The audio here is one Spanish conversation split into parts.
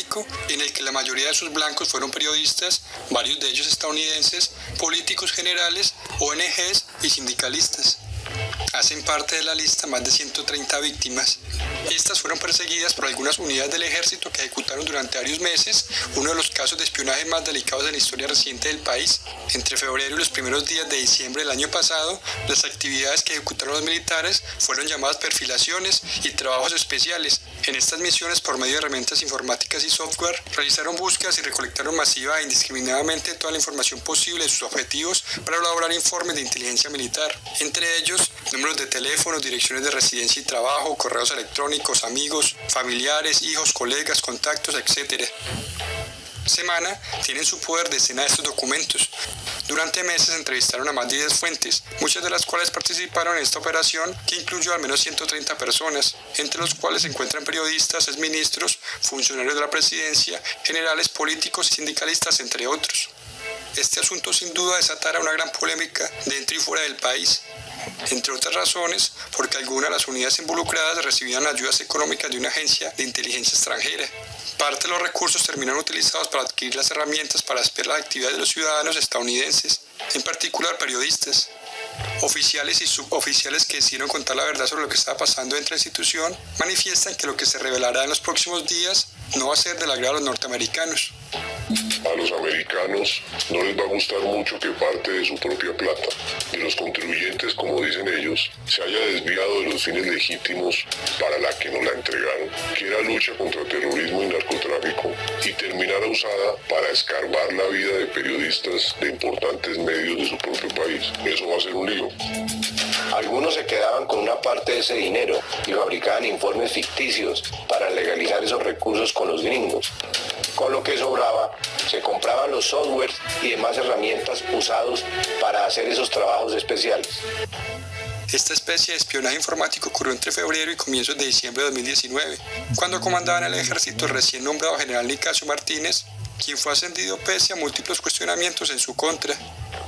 informatico en el que la mayoría de sus blancos fueron periodistas, varios de ellos estadounidenses, políticos generales, ONGs y sindicalistas. Hacen parte de la lista más de 130 víctimas. Estas fueron perseguidas por algunas unidades del ejército que ejecutaron durante varios meses uno de los casos de espionaje más delicados de la historia reciente del país. Entre febrero y los primeros días de diciembre del año pasado, las actividades que ejecutaron los militares fueron llamadas perfilaciones y trabajos especiales. En estas misiones, por medio de herramientas informáticas y software, realizaron búsquedas y recolectaron masiva e indiscriminadamente toda la información posible de sus objetivos para elaborar informes de inteligencia militar. Entre ellos, números de teléfonos, direcciones de residencia y trabajo, correos electrónicos, amigos, familiares, hijos, colegas, contactos, etc. Semana tiene en su poder decenas de estos documentos. Durante meses entrevistaron a más de 10 fuentes, muchas de las cuales participaron en esta operación que incluyó al menos 130 personas, entre los cuales se encuentran periodistas, exministros, funcionarios de la presidencia, generales políticos y sindicalistas, entre otros. Este asunto sin duda desatará una gran polémica dentro y fuera del país, entre otras razones porque algunas de las unidades involucradas recibían ayudas económicas de una agencia de inteligencia extranjera. Parte de los recursos terminaron utilizados para adquirir las herramientas para espiar las actividades de los ciudadanos estadounidenses, en particular periodistas. Oficiales y suboficiales que decidieron contar la verdad sobre lo que estaba pasando dentro de la institución manifiestan que lo que se revelará en los próximos días no va a ser del agrado de los norteamericanos. A los americanos no les va a gustar mucho que parte de su propia plata, de los contribuyentes, como dicen ellos, se haya desviado de los fines legítimos para la que nos la entregaron, que era lucha contra terrorismo y narcotráfico, y terminara usada para escarbar la vida de periodistas de importantes medios de su propio país. Eso va a ser un lío. Algunos se quedaban con una parte de ese dinero y fabricaban informes ficticios para legalizar esos recursos con los gringos. Con lo que sobraba, se compraban los softwares y demás herramientas usados para hacer esos trabajos especiales. Esta especie de espionaje informático ocurrió entre febrero y comienzos de diciembre de 2019, cuando comandaba en el ejército el recién nombrado general Nicasio Martínez, quien fue ascendido pese a múltiples cuestionamientos en su contra.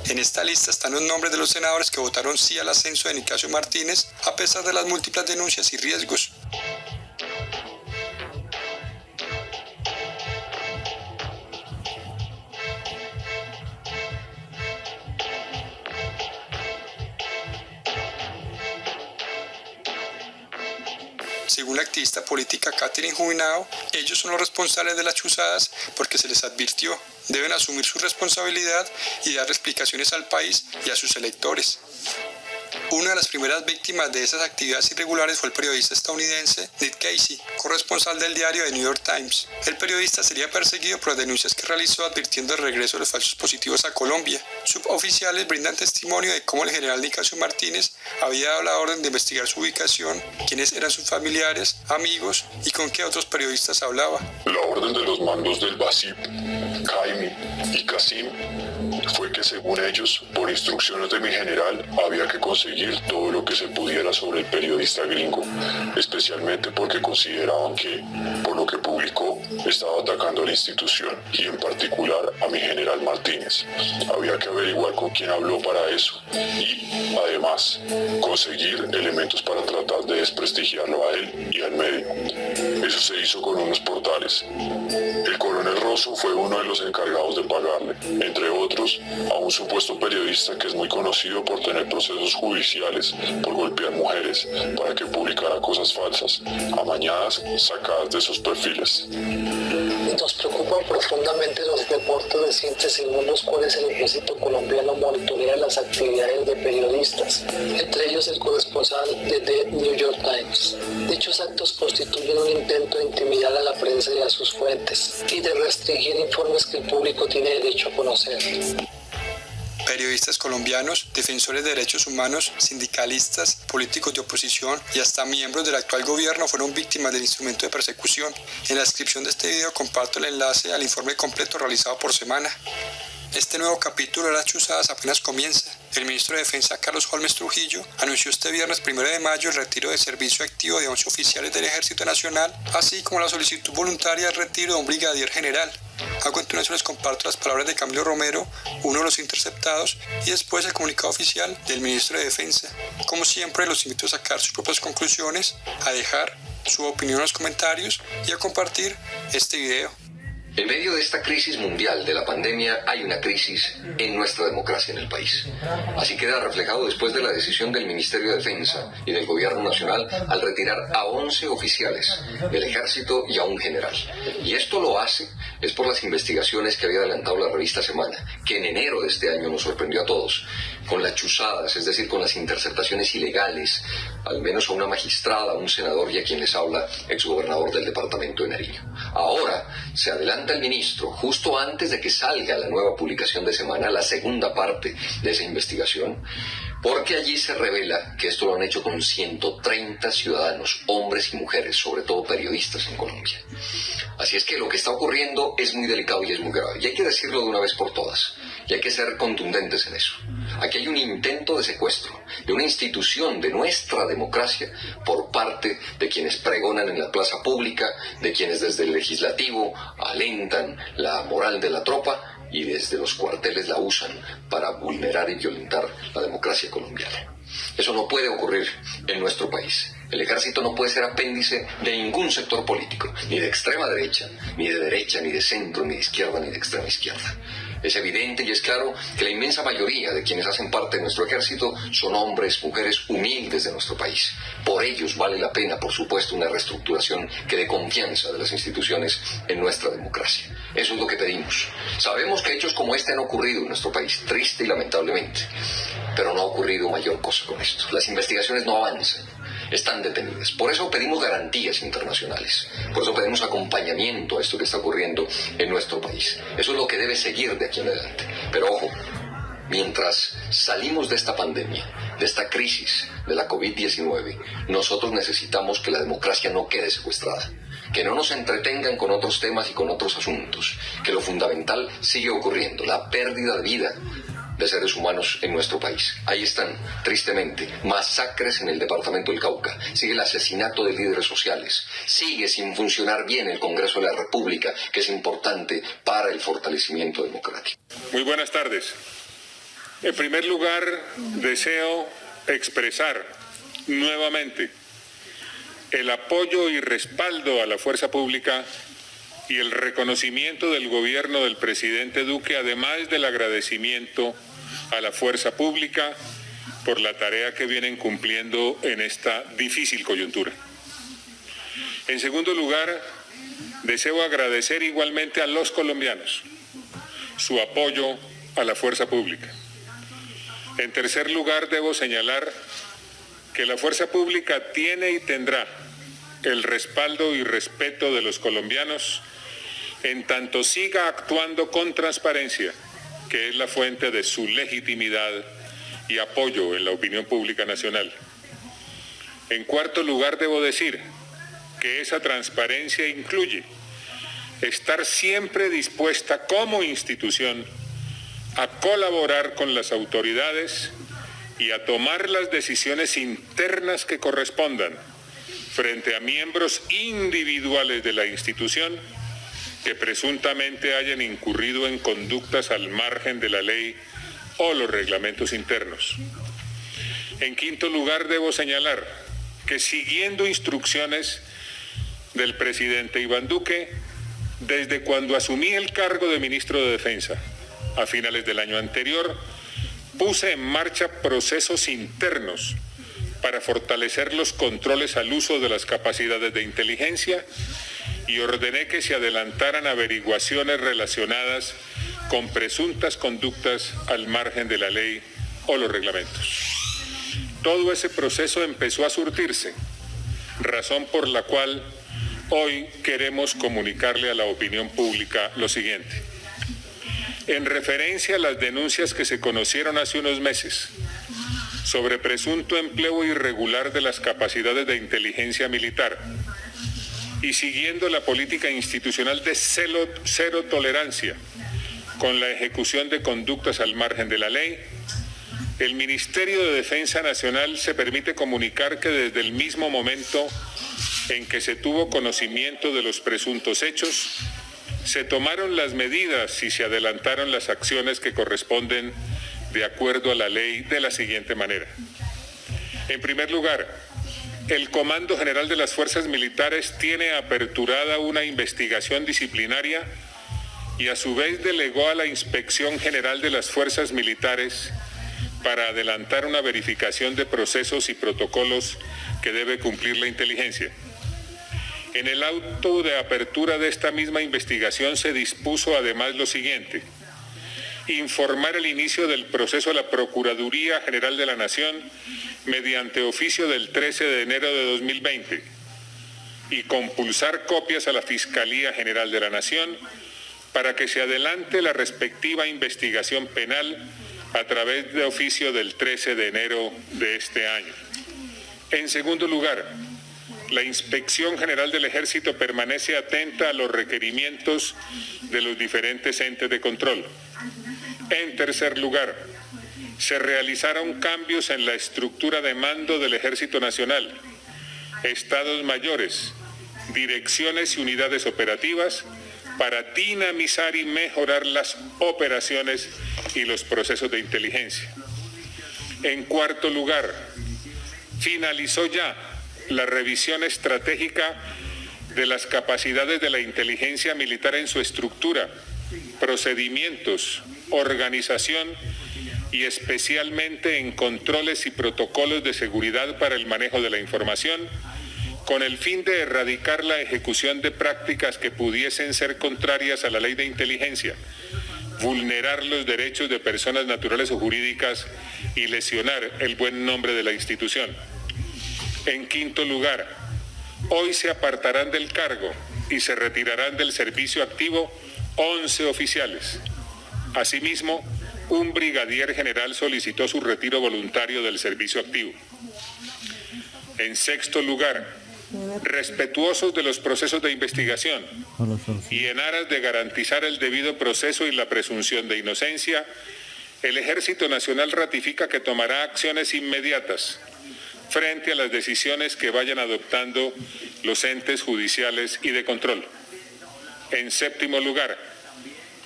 En esta lista están los nombres de los senadores que votaron sí al ascenso de Nicasio Martínez, a pesar de las múltiples denuncias y riesgos. Según la activista política Catherine Juvenao, ellos son los responsables de las chuzadas porque se les advirtió. Deben asumir su responsabilidad y dar explicaciones al país y a sus electores. Una de las primeras víctimas de esas actividades irregulares fue el periodista estadounidense Nick Casey, corresponsal del diario The New York Times. El periodista sería perseguido por las denuncias que realizó advirtiendo el regreso de los falsos positivos a Colombia. Suboficiales brindan testimonio de cómo el general Nicasio Martínez había dado la orden de investigar su ubicación, quiénes eran sus familiares, amigos y con qué otros periodistas hablaba. La orden de los mandos del Basib, Jaime y Qasim fue que, según ellos, por instrucciones de mi general, había que conseguir todo lo que se pudiera sobre el periodista gringo, especialmente porque consideraban que, por lo que publicó, estaba atacando a la institución y en particular a mi general Martínez. Había que averiguar con quién habló para eso y, además, conseguir elementos para tratar de desprestigiarlo a él y al medio. Eso se hizo con unos portales. El coronel Rosso fue uno de los encargados de pagarle, entre otros, a un supuesto periodista que es muy conocido por tener procesos judiciales por golpear mujeres para que publicara cosas falsas, amañadas, sacadas de sus perfiles. Nos preocupan profundamente los reportes recientes según los cuales el ejército colombiano monitorea las actividades de periodistas, entre ellos el corresponsal de The New York Times. Dichos actos constituyen un intento de intimidar a la prensa y a sus fuentes y de restringir informes que el público tiene derecho a conocer. Periodistas colombianos, defensores de derechos humanos, sindicalistas, políticos de oposición y hasta miembros del actual gobierno fueron víctimas del instrumento de persecución. En la descripción de este video comparto el enlace al informe completo realizado por Semana. Este nuevo capítulo de las chuzadas apenas comienza. El ministro de Defensa, Carlos Holmes Trujillo, anunció este viernes 1 de mayo el retiro de servicio activo de 11 oficiales del Ejército Nacional, así como la solicitud voluntaria de retiro de un brigadier general. A continuación les comparto las palabras de Camilo Romero, uno de los interceptados, y después el comunicado oficial del ministro de Defensa. Como siempre, los invito a sacar sus propias conclusiones, a dejar su opinión en los comentarios y a compartir este video. En medio de esta crisis mundial de la pandemia hay una crisis en nuestra democracia en el país. Así queda reflejado después de la decisión del Ministerio de Defensa y del Gobierno Nacional al retirar a 11 oficiales del Ejército y a un general. Y esto lo hace es por las investigaciones que había adelantado la revista Semana, que en enero de este año nos sorprendió a todos, con las chuzadas, es decir, con las interceptaciones ilegales, al menos a una magistrada, a un senador y a quien les habla, exgobernador del departamento de Nariño. Ahora se adelanta el ministro, justo antes de que salga la nueva publicación de Semana, la segunda parte de esa investigación, porque allí se revela que esto lo han hecho con 130 ciudadanos, hombres y mujeres, sobre todo periodistas en Colombia. Así es que lo que está ocurriendo es muy delicado y es muy grave, y hay que decirlo de una vez por todas, y hay que ser contundentes en eso. Aquí hay un intento de secuestro de una institución de nuestra democracia por parte de quienes pregonan en la plaza pública, de quienes desde el legislativo alentan la moral de la tropa y desde los cuarteles la usan para vulnerar y violentar la democracia colombiana. Eso no puede ocurrir en nuestro país. El ejército no puede ser apéndice de ningún sector político, ni de extrema derecha, ni de centro, ni de izquierda, ni de extrema izquierda. Es evidente y es claro que la inmensa mayoría de quienes hacen parte de nuestro ejército son hombres, mujeres humildes de nuestro país. Por ellos vale la pena, por supuesto, una reestructuración que dé confianza de las instituciones en nuestra democracia. Eso es lo que pedimos. Sabemos que hechos como este han ocurrido en nuestro país, triste y lamentablemente, pero no ha ocurrido mayor cosa con esto. Las investigaciones no avanzan, están detenidas. Por eso pedimos garantías internacionales. Por eso pedimos acompañamiento a esto que está ocurriendo en nuestro país. Eso es lo que debe seguir de aquí en adelante. Pero ojo, mientras salimos de esta pandemia, de esta crisis de la COVID-19, nosotros necesitamos que la democracia no quede secuestrada. Que no nos entretengan con otros temas y con otros asuntos. Que lo fundamental sigue ocurriendo, la pérdida de vida de seres humanos en nuestro país. Ahí están, tristemente, masacres en el departamento del Cauca, sigue el asesinato de líderes sociales, sigue sin funcionar bien el Congreso de la República, que es importante para el fortalecimiento democrático. Muy buenas tardes. En primer lugar, deseo expresar nuevamente el apoyo y respaldo a la fuerza pública y el reconocimiento del gobierno del presidente Duque, además del agradecimiento a la fuerza pública por la tarea que vienen cumpliendo en esta difícil coyuntura. En segundo lugar, deseo agradecer igualmente a los colombianos su apoyo a la fuerza pública. En tercer lugar, debo señalar que la fuerza pública tiene y tendrá el respaldo y respeto de los colombianos en tanto siga actuando con transparencia, que es la fuente de su legitimidad y apoyo en la opinión pública nacional. En cuarto lugar, debo decir que esa transparencia incluye estar siempre dispuesta como institución a colaborar con las autoridades y a tomar las decisiones internas que correspondan frente a miembros individuales de la institución que presuntamente hayan incurrido en conductas al margen de la ley o los reglamentos internos. En quinto lugar, debo señalar que siguiendo instrucciones del presidente Iván Duque, desde cuando asumí el cargo de ministro de Defensa a finales del año anterior, puse en marcha procesos internos para fortalecer los controles al uso de las capacidades de inteligencia y ordené que se adelantaran averiguaciones relacionadas con presuntas conductas al margen de la ley o los reglamentos. Todo ese proceso empezó a surtirse, razón por la cual hoy queremos comunicarle a la opinión pública lo siguiente. En referencia a las denuncias que se conocieron hace unos meses sobre presunto empleo irregular de las capacidades de inteligencia militar y siguiendo la política institucional de cero tolerancia con la ejecución de conductas al margen de la ley, el Ministerio de Defensa Nacional se permite comunicar que desde el mismo momento en que se tuvo conocimiento de los presuntos hechos, se tomaron las medidas y se adelantaron las acciones que corresponden de acuerdo a la ley de la siguiente manera. En primer lugar, el Comando General de las Fuerzas Militares tiene aperturada una investigación disciplinaria y a su vez delegó a la Inspección General de las Fuerzas Militares para adelantar una verificación de procesos y protocolos que debe cumplir la inteligencia. En el auto de apertura de esta misma investigación se dispuso además lo siguiente: informar el inicio del proceso a la Procuraduría General de la Nación mediante oficio del 13 de enero de 2020 y compulsar copias a la Fiscalía General de la Nación para que se adelante la respectiva investigación penal a través de oficio del 13 de enero de este año. En segundo lugar, la Inspección General del Ejército permanece atenta a los requerimientos de los diferentes entes de control. En tercer lugar, se realizaron cambios en la estructura de mando del Ejército Nacional, estados mayores, direcciones y unidades operativas para dinamizar y mejorar las operaciones y los procesos de inteligencia. En cuarto lugar, finalizó ya la revisión estratégica de las capacidades de la inteligencia militar en su estructura, procedimientos, organización y especialmente en controles y protocolos de seguridad para el manejo de la información, con el fin de erradicar la ejecución de prácticas que pudiesen ser contrarias a la ley de inteligencia, vulnerar los derechos de personas naturales o jurídicas y lesionar el buen nombre de la institución. En quinto lugar, hoy se apartarán del cargo y se retirarán del servicio activo 11 oficiales. Asimismo, un brigadier general solicitó su retiro voluntario del servicio activo. En sexto lugar, respetuosos de los procesos de investigación y en aras de garantizar el debido proceso y la presunción de inocencia, el Ejército Nacional ratifica que tomará acciones inmediatas frente a las decisiones que vayan adoptando los entes judiciales y de control. En séptimo lugar,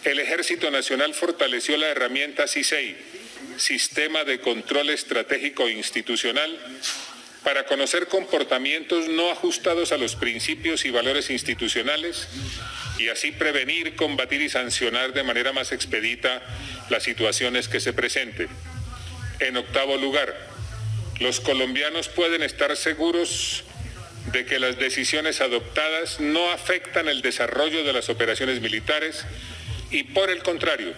el Ejército Nacional fortaleció la herramienta CISEI, Sistema de Control Estratégico Institucional, para conocer comportamientos no ajustados a los principios y valores institucionales y así prevenir, combatir y sancionar de manera más expedita las situaciones que se presenten. En octavo lugar, los colombianos pueden estar seguros de que las decisiones adoptadas no afectan el desarrollo de las operaciones militares y, por el contrario,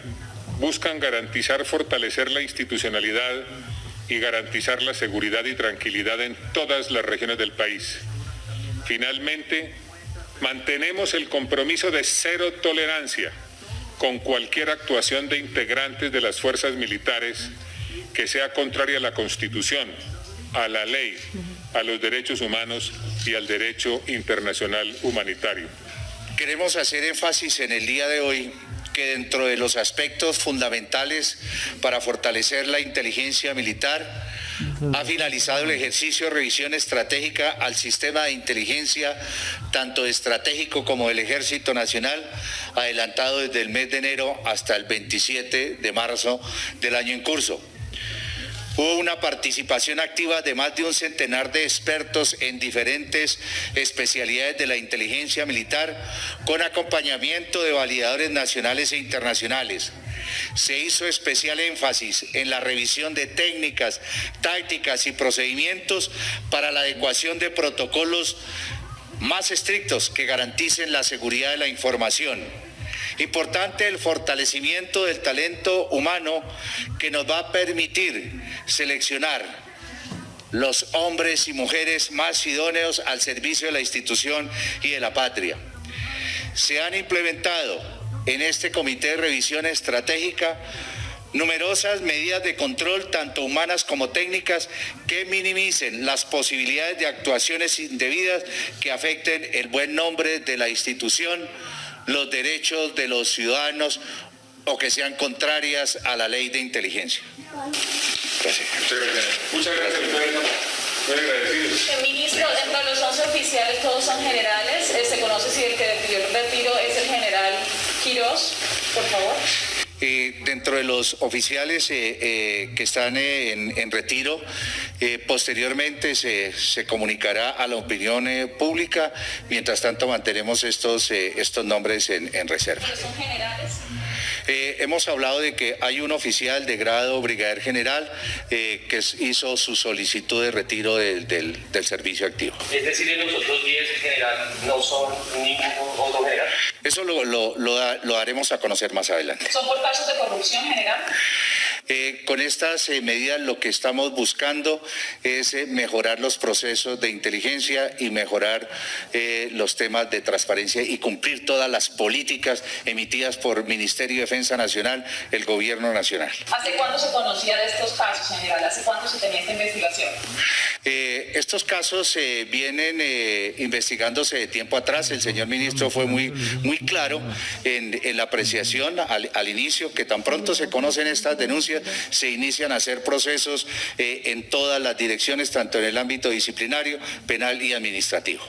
buscan garantizar, fortalecer la institucionalidad y garantizar la seguridad y tranquilidad en todas las regiones del país. Finalmente, mantenemos el compromiso de cero tolerancia con cualquier actuación de integrantes de las fuerzas militares que sea contraria a la Constitución, a la ley, a los derechos humanos y al derecho internacional humanitario. Queremos hacer énfasis en el día de hoy que dentro de los aspectos fundamentales para fortalecer la inteligencia militar, ha finalizado el ejercicio de revisión estratégica al sistema de inteligencia, tanto estratégico como del Ejército Nacional, adelantado desde el mes de enero hasta el 27 de marzo del año en curso. Hubo una participación activa de más de un centenar de expertos en diferentes especialidades de la inteligencia militar, con acompañamiento de validadores nacionales e internacionales. Se hizo especial énfasis en la revisión de técnicas, tácticas y procedimientos para la adecuación de protocolos más estrictos que garanticen la seguridad de la información. Importante el fortalecimiento del talento humano que nos va a permitir seleccionar los hombres y mujeres más idóneos al servicio de la institución y de la patria. Se han implementado en este Comité de Revisión Estratégica numerosas medidas de control, tanto humanas como técnicas, que minimicen las posibilidades de actuaciones indebidas que afecten el buen nombre de la institución, los derechos de los ciudadanos o que sean contrarias a la ley de inteligencia. Gracias. Muchas gracias. Muy agradecido. Ministro, entre los 11 oficiales todos son generales. Se conoce si el que pidió el retiro es el general Quirós, por favor. Dentro de los oficiales que están en retiro, Posteriormente se comunicará a la opinión pública. Mientras tanto mantenemos estos nombres en reserva. ¿Son generales? Hemos hablado de que hay un oficial de grado brigadier general que hizo su solicitud de retiro del servicio activo. Es decir, en los otros 10 general no son ningún otro general. Eso lo daremos a conocer más adelante. ¿Son por casos de corrupción general? Con estas medidas lo que estamos buscando es mejorar los procesos de inteligencia y mejorar los temas de transparencia y cumplir todas las políticas emitidas por Ministerio de Defensa Nacional, el Gobierno Nacional. ¿Hace cuánto se conocía de estos casos, general? ¿Hace cuánto se tenía esta investigación? Estos casos vienen investigándose de tiempo atrás. El señor ministro fue muy claro en la apreciación al inicio, que tan pronto se conocen estas denuncias, se inician a hacer procesos en todas las direcciones, tanto en el ámbito disciplinario, penal y administrativo.